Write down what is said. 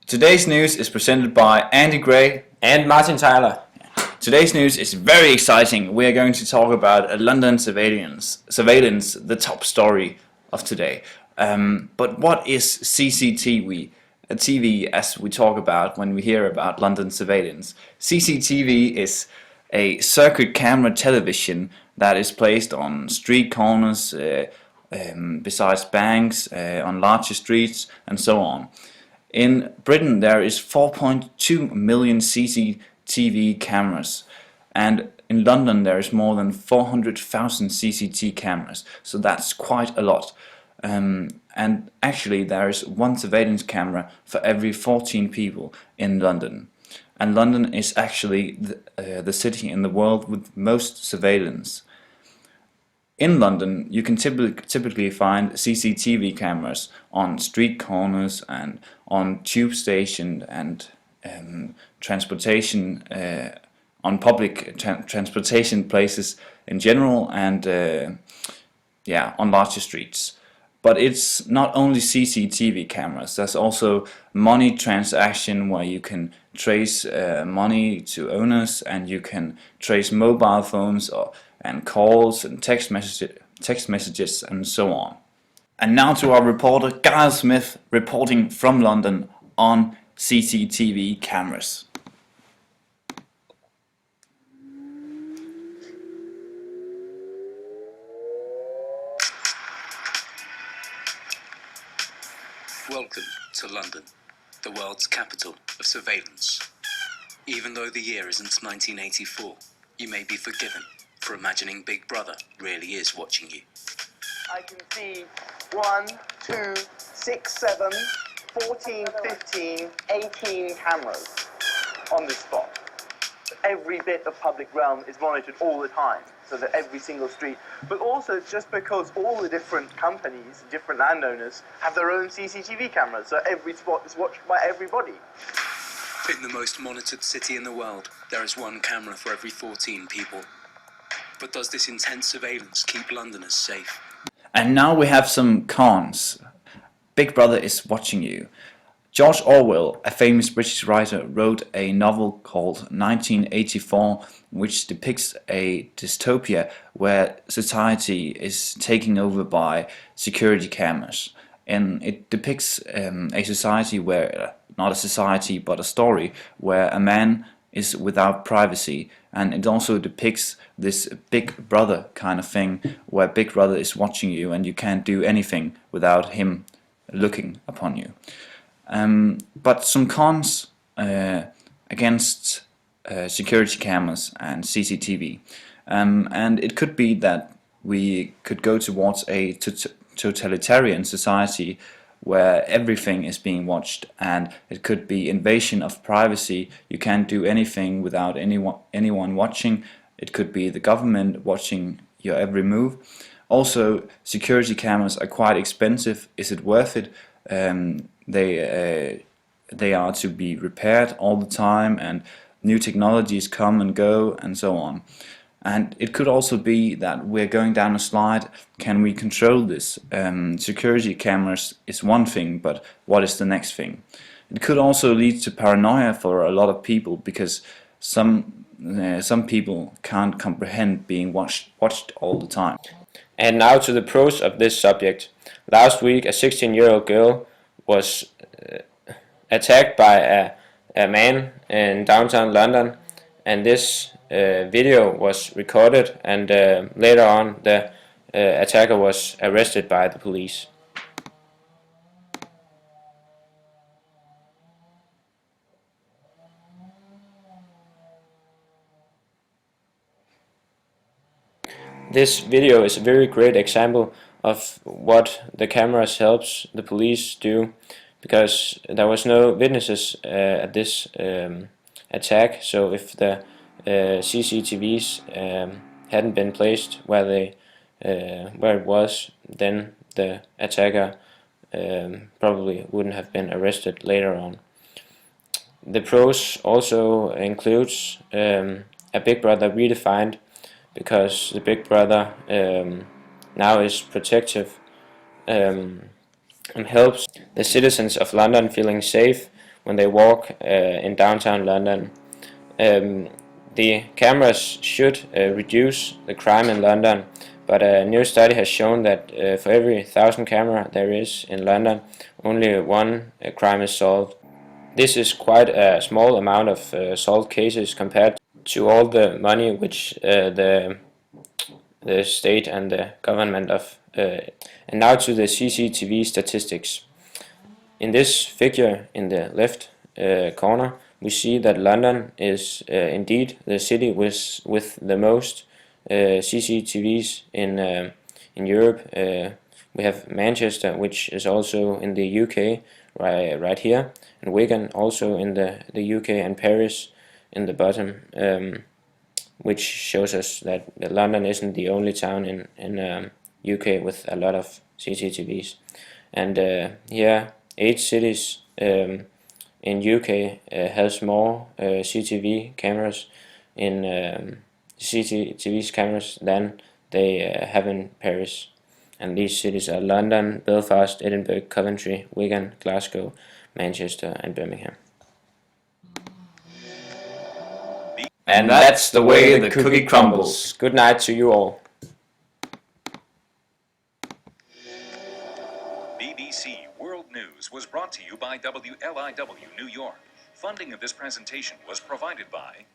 Today's news is presented by Andy Gray and Martin Tyler. Today's news is very exciting. We are going to talk about London surveillance, the top story of today. But what is CCTV? TV, as we talk about when we hear about London surveillance. CCTV is a circuit camera television that is placed on street corners, besides banks, on larger streets, and so on. In Britain, there is 4.2 million CCTV cameras, and in London there is more than 400,000 CCTV cameras, so that's quite a lot. And actually there is one surveillance camera for every 14 people in London. And London is actually the city in the world with most surveillance. In London, you can typically find CCTV cameras on street corners and on tube stations and transportation, on public transportation places in general, and on larger streets. But it's not only CCTV cameras. There's also money transaction where you can trace money to owners, and you can trace mobile phones and calls and text messages and so on. And now to our reporter Giles Smith reporting from London on CCTV cameras. Welcome to London, the world's capital of surveillance. Even though the year isn't 1984, you may be forgiven for imagining Big Brother really is watching you. I can see 1, 2, 6, 7, 14, 15, 18 cameras on this spot. Every bit of public realm is monitored all the time, so that every single street, but also just because all the different companies, different landowners, have their own CCTV cameras, so every spot is watched by everybody. In the most monitored city in the world, there is one camera for every 14 people. But does this intense surveillance keep Londoners safe? And now we have some cons. Big Brother is watching you. George Orwell, a famous British writer, wrote a novel called 1984, which depicts a dystopia where society is taken over by security cameras. And it depicts a society where, not a society, but a story where a man is without privacy. And it also depicts this Big Brother kind of thing, where Big Brother is watching you and you can't do anything without him looking upon you. But some cons against security cameras and CCTV, and it could be that we could go towards a totalitarian society where everything is being watched, and it could be invasion of privacy. You can't do anything without anyone watching. It could be the government watching your every move. Also, security cameras are quite expensive. Is it worth it? They are to be repaired all the time, and new technologies come and go and so on. And it could also be that we're going down a slide. Can we control this? Security cameras is one thing, but what is the next thing? It could also lead to paranoia for a lot of people, because some people can't comprehend being watched all the time. And now to the pros of this subject. Last week a 16-year-old girl was attacked by a man in downtown London, and this video was recorded, and later on the attacker was arrested by the police. This video is a very great example of what the cameras helps the police do, because there was no witnesses at this attack. So if the CCTVs hadn't been placed where it was, then the attacker probably wouldn't have been arrested later on. The pros also includes a Big Brother redefined, because the Big Brother now is protective and helps the citizens of London feeling safe when they walk in downtown London. The cameras should reduce the crime in London, but a new study has shown that for every 1,000 camera there is in London, only one crime is solved. This is quite a small amount of solved cases compared to all the money which the state and the government of. And now to the CCTV statistics. In this figure in the left corner, we see that London is indeed the city with the most CCTVs in Europe. We have Manchester, which is also in the UK, right here, and Wigan also in the UK, and Paris in the bottom, which shows us that London isn't the only town in UK with a lot of CCTVs. And here, 8 cities in UK has more CCTV cameras than they have in Paris. And these cities are London, Belfast, Edinburgh, Coventry, Wigan, Glasgow, Manchester and Birmingham. And that's the way the cookie crumbles. Good night to you all. BBC World News was brought to you by WLIW New York. Funding of this presentation was provided by